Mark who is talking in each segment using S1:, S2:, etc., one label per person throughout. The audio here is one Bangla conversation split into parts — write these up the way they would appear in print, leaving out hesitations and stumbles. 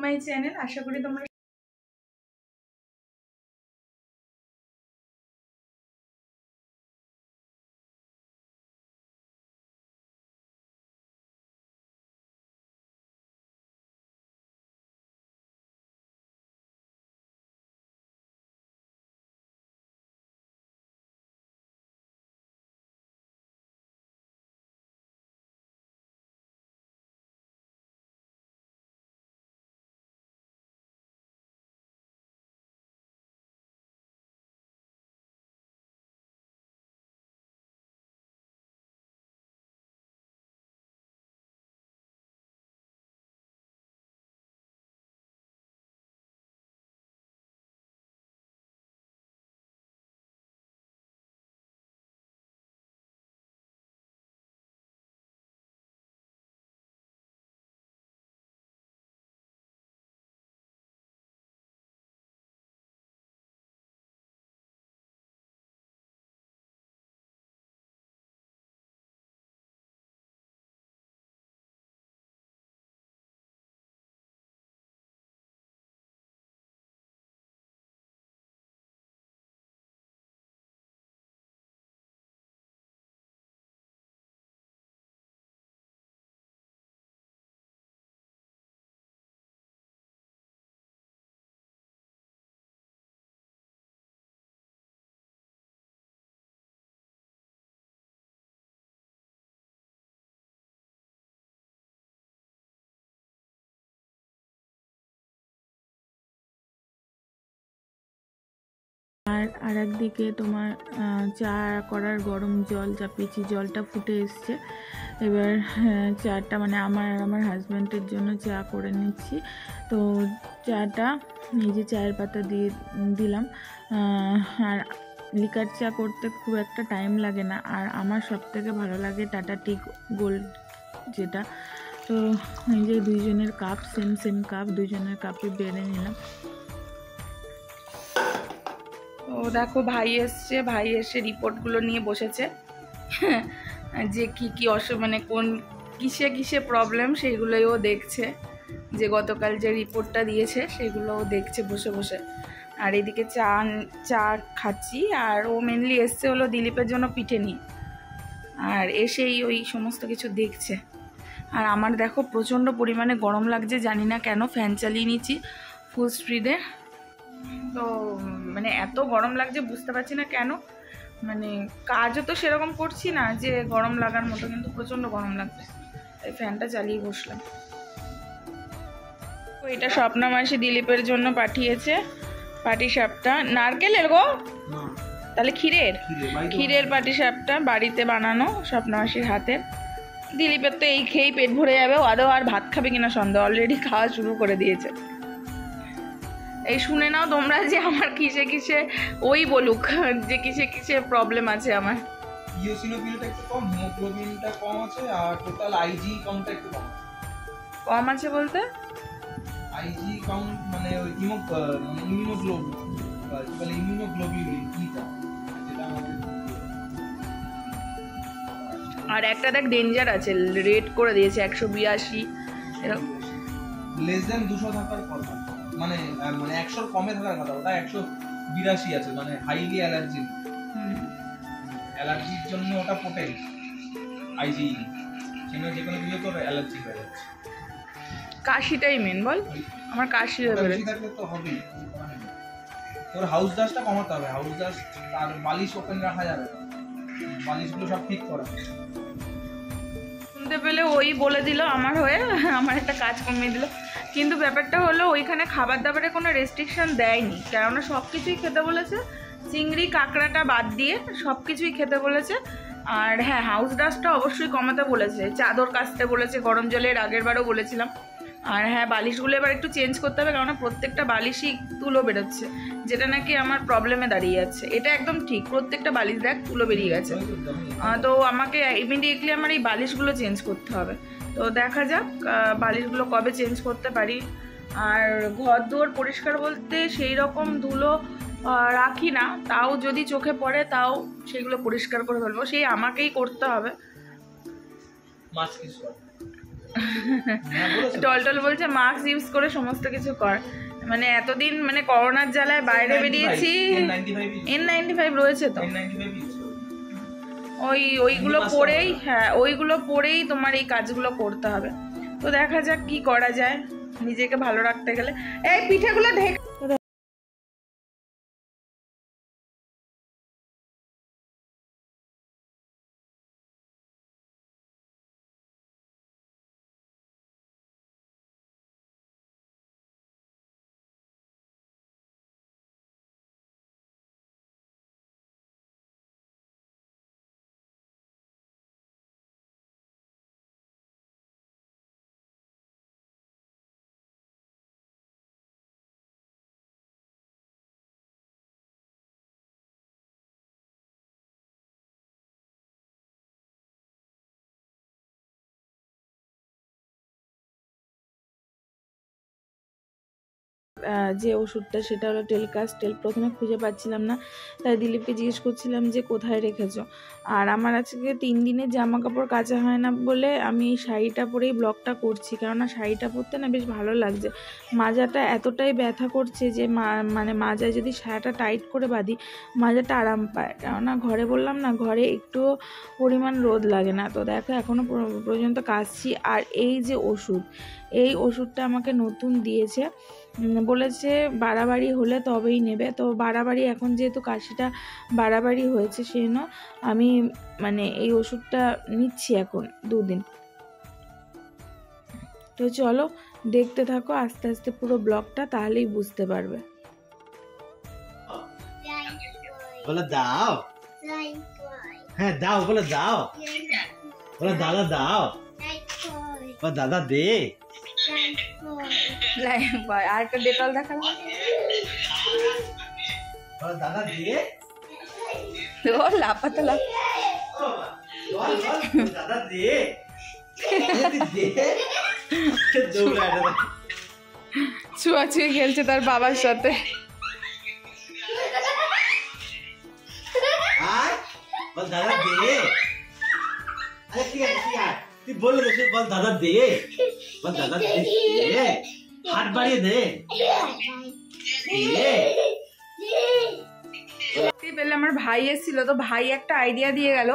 S1: My channel. আশা করি তোমরা আর একদিকে তোমার চা করার গরম জল চাপিয়েছি, জলটা ফুটে এসছে। এবার চাটা মানে আমার হাজব্যান্ডের জন্য চা করে নিচ্ছি। তো চাটা এই যে চায়ের পাতা দিয়ে দিলাম। আর লিকার চা করতে খুব একটা টাইম লাগে না, আর আমার সবথেকে ভালো লাগে টাটা টি গোল্ড যেটা। তো এই যে দুইজনের কাপ, সেম কাপ, দুইজনের কাপে বেড়ে নিলাম। ও দেখো ভাই এসছে, ভাই এসে রিপোর্টগুলো নিয়ে বসেছে যে কি মানে কোন কিসে প্রবলেম সেইগুলোই ও দেখছে, যে গতকাল যে রিপোর্টটা দিয়েছে সেগুলো ও দেখছে বসে বসে। আর এদিকে চা খাচ্ছি। আর ও মেনলি এসছে হলো দিলীপের জন্য পিঠে নিয়ে, আর এসেই ওই সমস্ত কিছু দেখছে। আর আমার দেখো প্রচণ্ড পরিমাণে গরম লাগছে, জানি না কেন, ফ্যান চালিয়ে নিচ্ছি ফুল স্পিডে। তো মানে এত গরম লাগছে বুঝতে পারছি না কেন, মানে কাজও তো সেরকম করছি না যে গরম লাগার মতো, কিন্তু প্রচণ্ড গরম লাগছে, তাই ফ্যানটা চালিয়ে বসলাম। তো এটা স্বপ্না মাসি দিলীপের জন্য পাঠিয়েছে পাটিসাপটা। নারকেলের গো, তাহলে ক্ষীরের পাটিসাপটা বাড়িতে বানানো স্বপ্না মাসির হাতের। দিলীপের তো এই খেয়েই পেট ভরে যাবে, আদৌ আর ভাত খাবে কিনা সন্দেহ, অলরেডি খাওয়া শুরু করে দিয়েছে। এই শুনে নাও তোমরা যে আমার কিসে ওই বলুক যে কিসে প্রবলেম আছে আমার।
S2: ইওসিনোফিলটা একটু কম, হিমোগ্লোবিনটা কম আছে, আর টোটাল আইজি কাউন্টটা একটু কম আছে।
S1: কম আছে বলতে
S2: আইজি কাউন্ট মানে ওই ইমিউনোগ্লোবিন, বলে ইমিউনোগ্লোবিউলিন এটা যেটা আমাদের।
S1: আর একটা দেখ ডেঞ্জার আছে, রেড করে দিয়েছে 182 এরকম,
S2: লেস দ্যান 200 থাকার কথা, মানে 100 কমে থাকার কথা, ওটা 182 আছে, মানে হাইলি অ্যালার্জিক। অ্যালার্জির জন্য ওটা পোটেন্ট আইজি, সেখানে যে কোনো কিছু তোর অ্যালার্জি হয়ে যাচ্ছে।
S1: কাশিটাই মেন বল, আমার কাশি হয়ে
S2: বেশি থাকলে তো হবেই। তোর হাউস ডাস্টটা কমাতে হবে, হাউস ডাস্ট আর বালিশ ওপেন রাখা যাবে না, বালিশগুলো সব ঠিক করা।
S1: শুনতে পেলে ওই বলে দিল আমার হয়ে, আমার একটা কাজ কমিয়ে দিল। কিন্তু ব্যাপারটা হলো ওইখানে খাবার দাবারে কোনো রেস্ট্রিকশন দেয়নি, কেননা সব কিছুই খেতে বলেছে, চিংড়ি কাঁকড়াটা বাদ দিয়ে সব কিছুই খেতে বলেছে। আর হ্যাঁ, হাউস ডাস্টটা অবশ্যই কমাতে বলেছে, চাদর কাচতে বলেছে গরম জলের, আগের বারও বলেছিলাম। আর হ্যাঁ, বালিশগুলো এবার একটু চেঞ্জ করতে হবে, কেননা প্রত্যেকটা বালিশই তুলো বেরোচ্ছে, যেটা নাকি আমার প্রবলেমে দাঁড়িয়ে যাচ্ছে। এটা একদম ঠিক, প্রত্যেকটা বালিশ দেখ তুলো বেরিয়ে গেছে। তো আমাকে ইমিডিয়েটলি আমার এই বালিশগুলো চেঞ্জ করতে হবে। তো দেখা যাক বালিশগুলো কবে চেঞ্জ করতে পারি। আর ঘর দুয়ার পরিষ্কার বলতে সেই রকম ধুলো রাখি না, তাও যদি চোখে পড়ে তাও সেগুলো পরিষ্কার করে ফেলবো, সেই আমাকেই করতে হবে।
S2: হ্যাঁ বলেছে।
S1: টলটল বলছে মাস্ক ইউজ করে সমস্ত কিছু কর, মানে এতদিন মানে করোনার জ্বালায় বাইরে বেরিয়েছি। N95 রয়েছে তো, ওইগুলো পরেই, হ্যাঁ ওইগুলো পরেই তোমার এই কাজগুলো করতে হবে। তো দেখা যাক কি করা যায় নিজেকে ভালো রাখতে গেলে। এই পিঠেগুলো ঢেকে যে ওষুধটা সেটা হলো টেলকাস্ট। প্রথমে খুঁজে পাচ্ছিলাম না, তাই দিলীপকে জিজ্ঞেস করছিলাম যে কোথায় রেখেছো। আর আমার আজকে 3 দিনের জামা কাপড় কাচা হয় না বলে আমি এই শাড়িটা পরেই ব্লগটা করছি, কেননা শাড়িটা পরতে না বেশ ভালো লাগছে। মাজাটা এতটাই ব্যথা করছে যে মানে মাজায় যদি শাড়িটা টাইট করে বাঁধি মাজাটা আরাম পায়, কেননা ঘরে বললাম না ঘরে একটুও পরিমাণ রোদ লাগে না। তো দেখো এখনও পর্যন্ত কাচছি। আর এই যে ওষুধ, এই ওষুধটা আমাকে নতুন দিয়েছে, বলেছে বাড়াবাড়ি হলে তবেই নেবে। তো বাড়াবাড়ি এখন যেহেতু কাশিটা বাড়াবাড়ি হয়েছে সেজন্য আমি মানে এই ওষুধটা নিচ্ছি এখন 2 দিন। তো চলো দেখতে থাকো আস্তে আস্তে পুরো ব্লগটা, তাহলেই বুঝতে পারবে।
S3: বলে দাও, হ্যাঁ দাও, বলে দাও, বলে দাদা দাও, দাদা দে।
S1: আর একটা ডেটল দেখালাম,
S3: দাদা দিয়ে
S1: ও লাপাতে লাপ,
S3: দাদা দিয়ে
S1: ছুঁয়াছুঁই খেলছে তার বাবার সাথে।
S3: দাদা দে, আরে ঠিক আছে ঠিক আছে, তুই বলে দে, বল দাদা দে, বল দাদা দে, হাত বাড়িয়ে দে।
S1: পেলে আমার ভাই এসেছিল, তো ভাই একটা আইডিয়া দিয়ে গেল।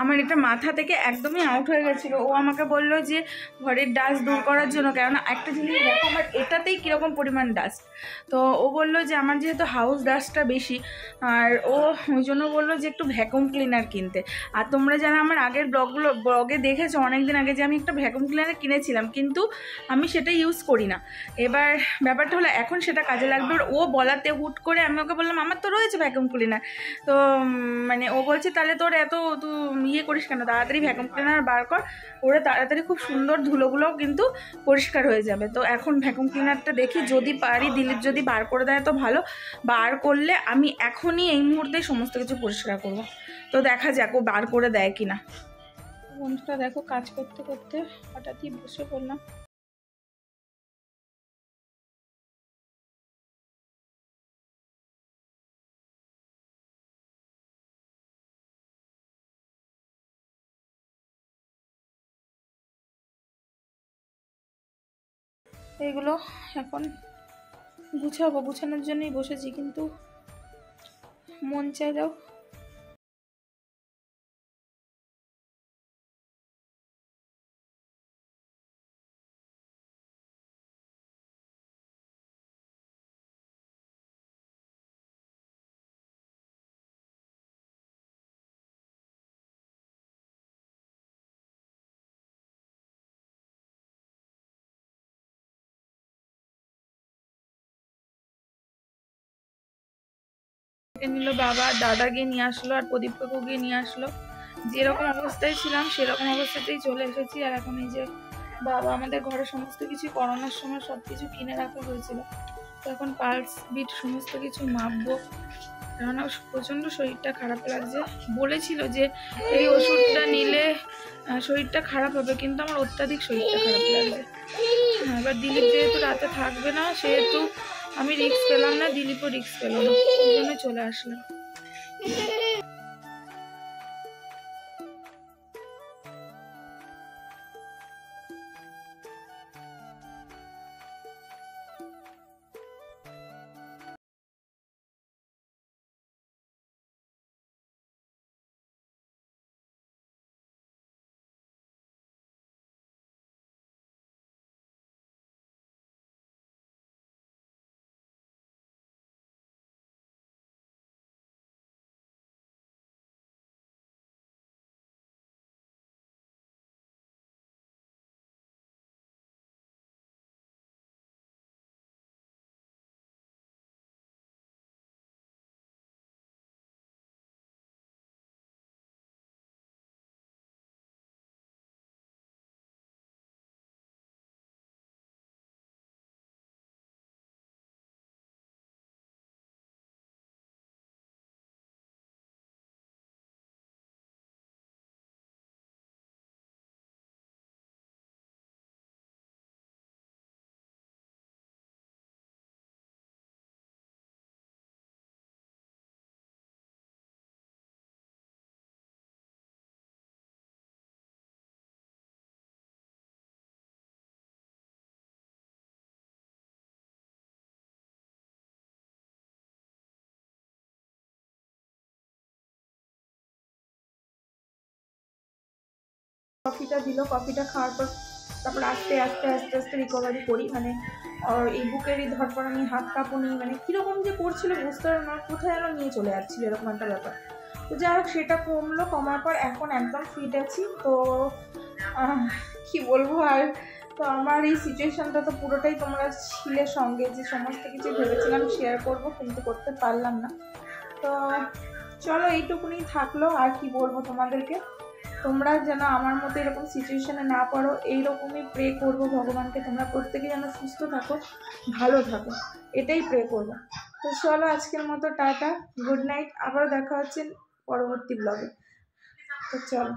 S1: আমার এটা মাথা থেকে একদমই আউট হয়ে গেছিলো। ও আমাকে বললো যে ঘরের ডাস্ট দূর করার জন্য, কেননা একটা জিনিস দেখো আমার এটাতেই কীরকম পরিমাণ ডাস্ট। তো ও বললো যে আমার যেহেতু হাউস ডাস্টটা বেশি, আর ও ওই জন্য বললো যে একটু ভ্যাকুম ক্লিনার কিনতে। আর তোমরা যারা আমার আগের ব্লগে দেখেছো অনেক দিন আগে যে আমি একটা ভ্যাকুম ক্লিনার কিনেছিলাম, কিন্তু আমি সেটা ইউজ করি না। এবার ব্যাপারটা হলো এখন সেটা কাজে লাগবে। ও বলাতে হুট করে আমি ওকে বললাম আমার তো রয়েছে ভ্যাকুম ক্লিনার। তো মানে ও বলছে তাহলে তোর এত ইয়ে করিস কেন, তাড়াতাড়ি ভ্যাকুম ক্লিনার বার কর, ওরা তাড়াতাড়ি খুব সুন্দর ধুলোগুলোও কিন্তু পরিষ্কার হয়ে যাবে। তো এখন ভ্যাকুম ক্লিনারটা দেখি, যদি পারি দিলীপ যদি বার করে দেয় তো ভালো, বার করলে আমি এখনই এই মুহূর্তে সমস্ত কিছু পরিষ্কার করব। তো দেখা যাক ও বার করে দেয় কিনা। বন্ধুরা দেখো কাজ করতে করতে হঠাৎই বসে পড়লাম। এইগুলো এখন গুছাবো, গুছানোর জন্যই বসেছি, কিন্তু মন চাইলেও নিল বাবা, দাদা গিয়ে নিয়ে আসলো, আর প্রদীপ কাকু গিয়ে নিয়ে আসলো। যেরকম অবস্থায় ছিলাম সেরকম অবস্থাতেই চলে এসেছি। আর এখন এই যে বাবা আমাদের ঘরে সমস্ত কিছু করোনার সময় সব কিছু কিনে রাখা হয়েছিল, তো এখন পালস বিট সমস্ত কিছু মাপবো, কেননা প্রচণ্ড শরীরটা খারাপ লাগছে। বলেছিল যে এই ওষুধটা নিলে শরীরটা খারাপ হবে, কিন্তু আমার অত্যাধিক শরীরটা খারাপ লাগছে। এবার দিলীপ যেহেতু রাতে থাকবে না, সেহেতু আমি রিস্ক পেলাম না, দিলীপও রিস্ক পেল না, ওই জন্য চলে আসলাম। কফিটা দিল, কফিটা খাওয়ার পর তারপর আস্তে আস্তে আস্তে আস্তে রিকভারি করি। মানে এই বুকেরই ধরপর আমি হাত কাঁপুনি, মানে কীরকম যে করছিল বুঝতে পারলাম না, কোথায় যেন নিয়ে চলে যাচ্ছিলো এরকম একটা ব্যাপার। তো যাই হোক সেটা কমলো, কমার পর এখন একদম ফিট আছি। তো কি বলবো আর, তো আমার এই সিচুয়েশানটা তো পুরোটাই তোমরা ছিলে সঙ্গে, যে সমস্ত কিছু ভেবেছিলাম শেয়ার করব কিন্তু করতে পারলাম না। তো চলো এইটুকুনি থাকলো, আর কি বলবো তোমাদেরকে, তোমরা যেন আমার মতো এরকম সিচুয়েশানে না পড়ো, এইরকমই প্রে করবো ভগবানকে, তোমরা প্রত্যেকে যেন সুস্থ থাকো, ভালো থাকো, এটাই প্রে করবো। তো চলো আজকের মতো টাটা, গুড নাইট, আবারও দেখা হচ্ছে পরবর্তী ব্লগে। তো চলো।